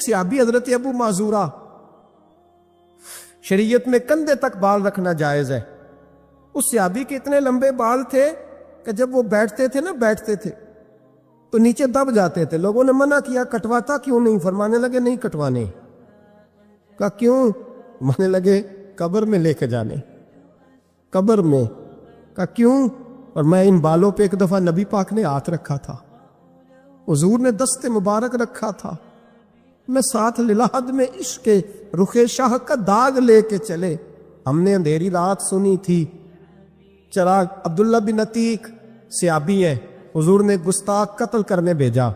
صحابی حضرت ابو معذورہ، شریعت میں کندھے تک بال رکھنا جائز ہے. اس صحابی کے اتنے لمبے بال تھے کہ جب وہ بیٹھتے تھے تو نیچے دب جاتے تھے. لوگوں نے منع کیا کٹواتا کیوں نہیں؟ فرمانے لگے نہیں کٹوانے. کہا کیوں؟ مانے لگے قبر میں لے کے جانے. قبر میں. کہا کیوں؟ اور میں ان بالوں پہ ایک دفعہ نبی پاک نے ہاتھ رکھا تھا، حضور نے دست مبارک رکھا تھا، میں ساتھ للحد میں عشق کے رخ شاہ کا داغ لے کے چلے. ہم نے اندھیری رات سنی تھی چراغ. عبداللہ بن عتیق صحابی ہے، حضور نے گستاخ قتل کرنے بھیجا،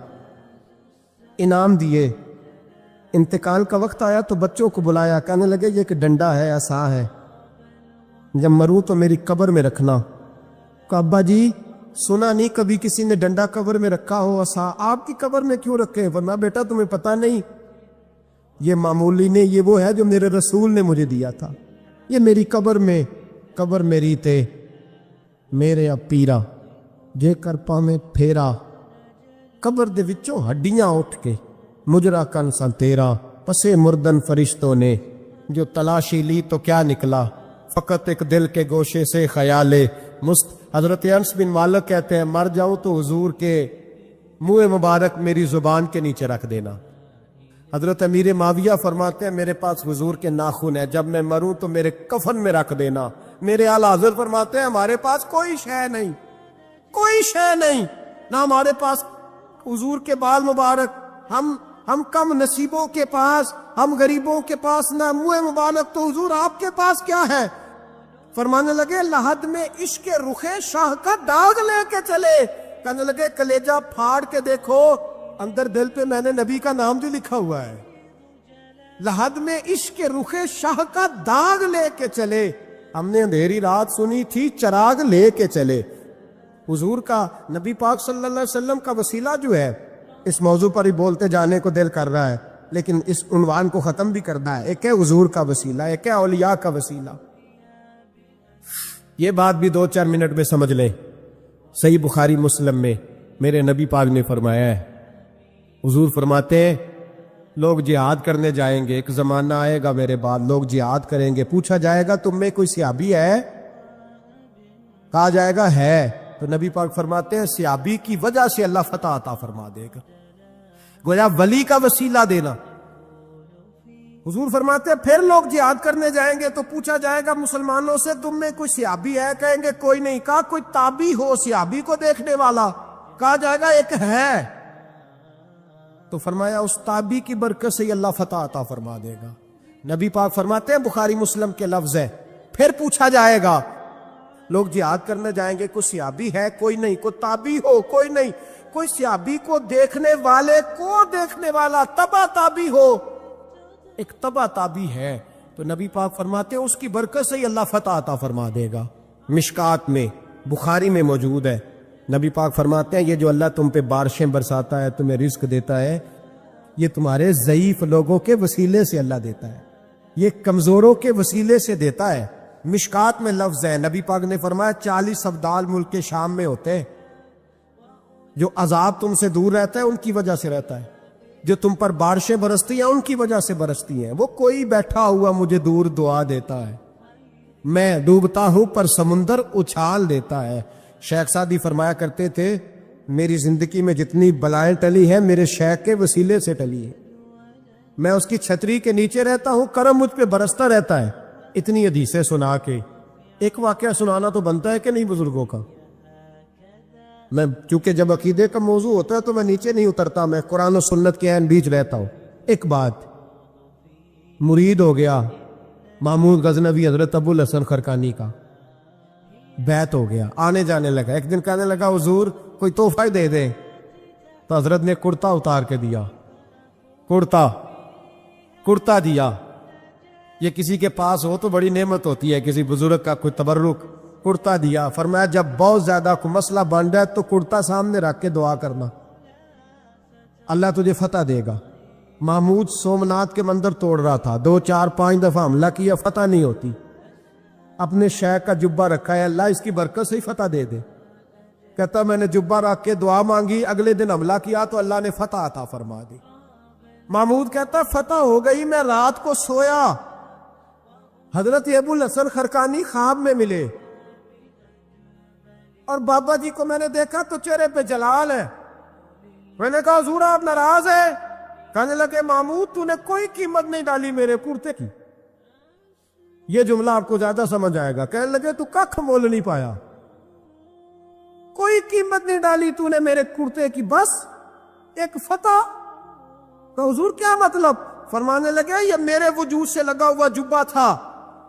انعام دیے. انتقال کا وقت آیا تو بچوں کو بلایا، کہنے لگے یہ ایک ڈنڈا ہے، عصا ہے، جب مروں تو میری قبر میں رکھنا. کہا ابا جی سنا نہیں کبھی کسی نے ڈنڈا قبر میں رکھا ہو، عصا آپ کی قبر میں کیوں رکھے؟ ورنہ بیٹا تمہیں پتہ نہیں، یہ معمولی نہیں، یہ وہ ہے جو میرے رسول نے مجھے دیا تھا. یہ میری قبر میں، قبر میری تے میرے پیرا جے کر پاویں پھیرا. قبر دے وچوں ہڈیاں اٹھ کے مجرا کن سا تیرا. پسے مردن فرشتوں نے جو تلاشی لی تو کیا نکلا، فقط ایک دل کے گوشے سے خیال مست. حضرت انس بن مالک کہتے ہیں مر جاؤں تو حضور کے منہ مبارک میری زبان کے نیچے رکھ دینا. حضرت امیر معاویہ فرماتے ہیں میرے پاس حضور کے ناخن ہے، جب میں مروں تو میرے کفن میں رکھ دینا. میرے اعلیٰ حضرت فرماتے ہیں ہمارے پاس کوئی شے نہیں، کوئی شے نہیں، نہ ہمارے پاس حضور کے بال مبارک. ہم کم نصیبوں کے پاس، ہم غریبوں کے پاس نہ منہ مبارک، تو حضور آپ کے پاس کیا ہے؟ فرمانے لگے لحد میں عشق رخ شاہ کا داغ لے کے چلے. کہنے لگے کلیجہ پھاڑ کے دیکھو، اندر دل پہ میں نے نبی کا نام بھی لکھا ہوا ہے. لحد میں عشق رخ شاہ کا داغ لے کے چلے. ہم نے اندھیری رات سنی تھی چراغ لے کے چلے. حضور کا، نبی پاک صلی اللہ علیہ وسلم کا وسیلہ جو ہے، اس موضوع پر ہی بولتے جانے کو دل کر رہا ہے، لیکن اس عنوان کو ختم بھی کرنا ہے. ایک ہے حضور کا وسیلہ، ایک ہے اولیاء کا وسیلہ. یہ بات بھی 2-4 منٹ میں سمجھ لیں. صحیح بخاری مسلم میں میرے نبی پاک نے فرمایا ہے، حضور فرماتے ہیں لوگ جہاد کرنے جائیں گے، ایک زمانہ آئے گا میرے بعد لوگ جہاد کریں گے، پوچھا جائے گا تم میں کوئی صحابی ہے؟ کہا جائے گا ہے، تو نبی پاک فرماتے ہیں صحابی کی وجہ سے اللہ فتح عطا فرما دے گا. گویا ولی کا وسیلہ دینا. حضور فرماتے ہیں پھر لوگ جہاد کرنے جائیں گے تو پوچھا جائے گا مسلمانوں سے تم میں کوئی صحابی ہے؟ کہیں گے کوئی نہیں. کہا کوئی تابعی ہو صحابی کو دیکھنے والا؟ کہا جائے گا ایک ہے. تو فرمایا اس تابعی کی برکت سے اللہ فتح عطا فرما دے گا. نبی پاک فرماتے ہیں بخاری مسلم کے لفظ ہے، پھر پوچھا جائے گا لوگ جہاد کرنے جائیں گے، کوئی صحابی ہے؟ کوئی نہیں. کوئی تابعی ہو؟ کوئی نہیں. کوئی صحابی کو دیکھنے والے کو دیکھنے والا تبع تابعی ہو؟ ایک تبع تابعی ہے. تو نبی پاک فرماتے ہیں اس کی برکت سے ہی اللہ فتح عطا فرما دے گا. مشکات میں، بخاری میں موجود ہے. نبی پاک فرماتے ہیں یہ جو اللہ تم پہ بارشیں برساتا ہے، تمہیں رزق دیتا ہے، یہ تمہارے ضعیف لوگوں کے وسیلے سے اللہ دیتا ہے، یہ کمزوروں کے وسیلے سے دیتا ہے. مشکات میں لفظ ہے، نبی پاک نے فرمایا 40 افدال ملک کے شام میں ہوتے ہیں، جو عذاب تم سے دور رہتا ہے ان کی وجہ سے رہتا ہے، جو تم پر بارشیں برستی ہیں ان کی وجہ سے برستی ہیں. وہ کوئی بیٹھا ہوا مجھے دور دعا دیتا ہے، میں ڈوبتا ہوں پر سمندر اچھال دیتا ہے. شیخ سعدی فرمایا کرتے تھے میری زندگی میں جتنی بلائیں ٹلی ہیں میرے شیخ کے وسیلے سے ٹلی ہے. میں اس کی چھتری کے نیچے رہتا ہوں، کرم مجھ پہ برستا رہتا ہے. اتنی حدیثیں سنا کے ایک واقعہ سنانا تو بنتا ہے کہ نہیں بزرگوں کا. میں چونکہ جب عقیدے کا موضوع ہوتا ہے تو میں نیچے نہیں اترتا، میں قرآن و سنت کے عین بیچ رہتا ہوں. ایک بات، مرید ہو گیا محمود غزنوی حضرت ابو الحسن خرقانی کا، بیعت ہو گیا، آنے جانے لگا. ایک دن کہنے لگا حضور کوئی تحفہ دے دیں، تو حضرت نے کرتا اتار کے دیا، کرتا دیا. یہ کسی کے پاس ہو تو بڑی نعمت ہوتی ہے، کسی بزرگ کا کوئی تبرک. کرتا دیا، فرمایا جب بہت زیادہ کوئی مسئلہ بن جائے تو کرتا سامنے رکھ کے دعا کرنا، اللہ تجھے فتح دے گا. محمود سومناتھ کے مندر توڑ رہا تھا، 2 4 5 دفعہ حملہ کیا، فتح نہیں ہوتی. اپنے شیخ کا جبہ رکھا ہے، اللہ اس کی برکت سے ہی فتح دے دے. کہتا میں نے جبہ رکھ کے دعا مانگی، اگلے دن حملہ کیا تو اللہ نے فتح عطا فرما دی. महमूद कहता फतह हो गई, मैं रात को सोया, हजरत अबुल हसन खरकानी ख्वाब में मिले और बाबा जी को मैंने देखा तो चेहरे पे जलाल है। मैंने कहा हुजूर आप नाराज है? कहने लगे महमूद तूने कोई कीमत नहीं डाली मेरे कुर्ते की। ये जुमला आपको ज्यादा समझ आएगा। कहने लगे तू कख मोल नहीं पाया, कोई कीमत नहीं डाली तूने मेरे कुर्ते की, बस एक फतह। तो हुजूर क्या मतलब? फरमाने लगे ये मेरे वजूद से लगा हुआ जुब्बा था,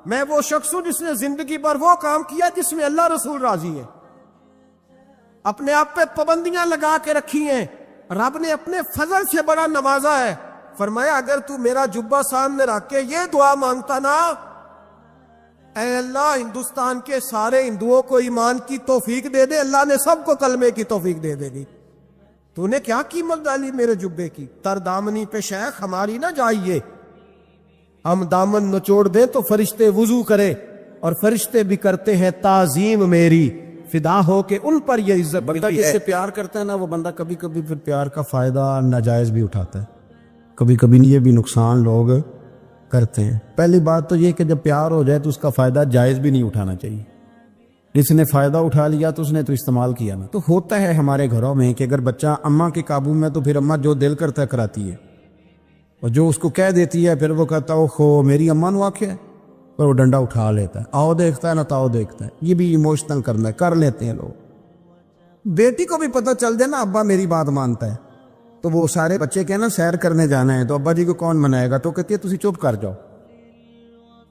मैं वो शख्स हूं जिसने जिंदगी भर वो काम किया जिसमें अल्लाह रसूल राजी है। अपने आप पे पाबंदियां लगा के रखी हैं, रब ने अपने फजल से बड़ा नवाजा है। फरमाया अगर तू मेरा जुब्बा सामने रख के ये दुआ मांगता ना, ऐ अल्लाह हिंदुस्तान के सारे हिंदुओं को ईमान की तौफीक दे दे, अल्लाह ने सबको कलमे की तौफीक दे देगी। तूने क्या कीमत डाली मेरे जुब्बे की? तर दामनी पे शेख हमारी ना जाइए, हम दामन नचोड़ दें तो फरिश्ते वुजू करे और फरिश्ते भी करते हैं ताजीम मेरी, फिदा हो के उन पर ये इज्जत। बंदा जिससे प्यार करता है ना, वो बंदा कभी कभी फिर प्यार का फायदा नाजायज भी उठाता है, कभी कभी ये भी नुकसान लोग करते हैं। पहली बात तो ये कि जब प्यार हो जाए तो उसका फायदा जायज भी नहीं उठाना चाहिए। जिसने फायदा उठा लिया तो उसने तो इस्तेमाल किया ना। तो होता है हमारे घरों में कि अगर बच्चा अम्मा के काबू में तो फिर अम्मा जो दिल करता है कराती है, और जो उसको कह देती है फिर वो कहता है ओहो मेरी अम्मा नु आख्या है, पर वो डंडा उठा लेता है। आओ देखता है ना ताओ देखता है, ये भी इमोशनल करना है, कर लेते हैं लोग। बेटी को भी पता चल जाए ना अब्बा मेरी बात मानता है, तो वो सारे बच्चे के ना सैर करने जाना है तो अब्बा जी को कौन मनाएगा, तो कहती है तुसी चुप कर जाओ,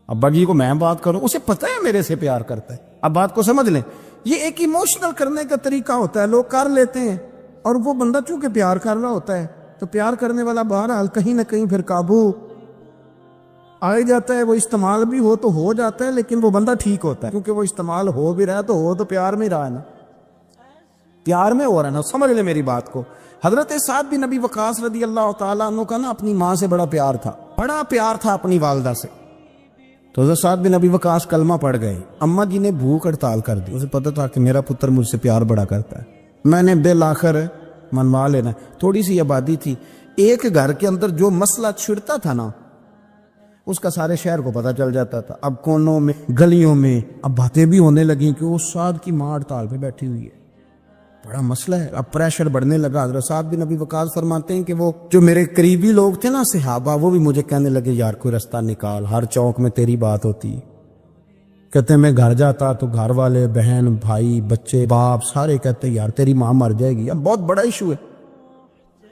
अब्बा जी को मैं बात करूं, उसे पता है मेरे से प्यार करता है। अब बात को समझ लें, ये एक इमोशनल करने का तरीका होता है, लोग कर लेते हैं। और वो बंदा चूंकि प्यार कर रहा होता है तो प्यार करने वाला बहरहाल कहीं ना कहीं फिर काबू आ ही जाता है। वो इस्तेमाल भी हो तो हो जाता है, लेकिन वो बंदा ठीक होता है, क्योंकि वो इस्तेमाल हो भी रहा है तो प्यार में रहा है ना, प्यार में हो रहा है ना। समझ ले मेरी बात को। हजरत साद बिन नबी वकास रदी अल्लाह तआला अन्हु का ना अपनी माँ से बड़ा प्यार था, बड़ा प्यार था अपनी वालदा से। तो हजरत साद बिन नबी वकास कलमा पड़ गए, अम्मा जी ने भूख हड़ताल कर दी। उसे पता था कि मेरा पुत्र मुझसे प्यार बड़ा करता है, मैंने दिल आखिर मनवा लेना। थोड़ी सी आबादी थी, एक घर के अंदर जो मसला छिड़ता था ना उसका सारे शहर को पता चल जाता था। अब कोनों में गलियों में अब बातें भी होने लगी कि वो साद की माँ हड़ताल पे बैठी हुई है, बड़ा मसला है। अब प्रेशर बढ़ने लगा। हज़रत साद बिन नबी वकास फरमाते हैं कि वो जो मेरे करीबी लोग थे ना सहाबा, वो भी मुझे कहने लगे यार कोई रास्ता निकाल, हर चौक में तेरी बात होती है। कहते मैं घर जाता तो घर वाले बहन भाई बच्चे बाप सारे कहते यार तेरी माँ मर जाएगी। अब बहुत बड़ा इशू है।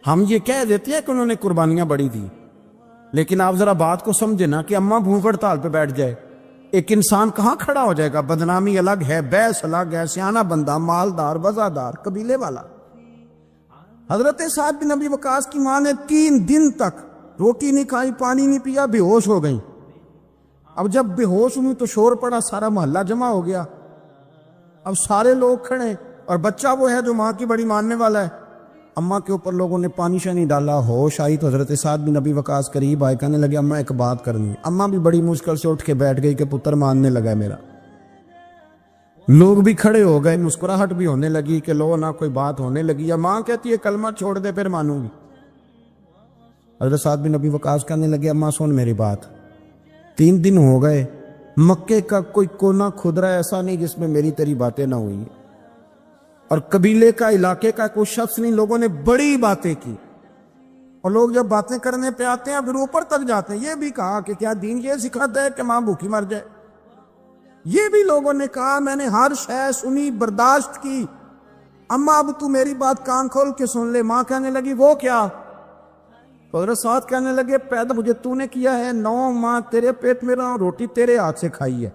हम ये कह देते हैं कि उन्होंने कुर्बानियां बड़ी दी, लेकिन आप जरा बात को समझे ना कि अम्मा भूख हड़ताल पे बैठ जाए, एक इंसान कहाँ खड़ा हो जाएगा। बदनामी अलग है, बहस अलग है, सियाना बंदा, मालदार, वजादार, कबीले वाला। हजरत साद बिन नबी वकास की माँ ने 3 दिन तक रोटी नहीं खाई, पानी नहीं पिया, बेहोश हो गई। अब जब बेहोश हुई तो शोर पड़ा, सारा मोहल्ला जमा हो गया। अब सारे लोग खड़े और बच्चा वो है जो माँ की बड़ी मानने वाला है। अम्मा के ऊपर लोगों ने पानी शानी डाला, होश आई तो हजरत साद बिन नबी वकास करीब आए, कहने लगे अम्मा एक बात करनी है। अम्मा भी बड़ी मुश्किल से उठ के बैठ गई कि पुत्र मानने लगा है मेरा। लोग भी खड़े हो गए, मुस्कुराहट भी होने लगी कि लो ना कोई बात होने लगी। या माँ कहती है कलमा छोड़ दे फिर मानूंगी। हजरत साद बिन नबी वकास कहने लगे अम्मा सुन मेरी बात, 3 दिन हो गए, मक्के का कोई कोना खुदरा ऐसा नहीं जिसमें मेरी तेरी बातें ना हुई, और कबीले का इलाके का कोई शख्स नहीं, लोगों ने बड़ी बातें की। और लोग जब बातें करने पे आते हैं फिर ऊपर तक जाते हैं। ये भी कहा कि क्या दीन ये सिखाता है कि माँ भूखी मर जाए। ये भी लोगों ने कहा मैंने हर शय सुनी, बर्दाश्त की, अम्मा अब तू मेरी बात कान खोल के सुन ले। माँ कहने लगी वो क्या? हज़रत साद कहने लगे पैदा मुझे तूने किया है, 9 माह तेरे पेट में रहा, रोटी तेरे हाथ से खाई है।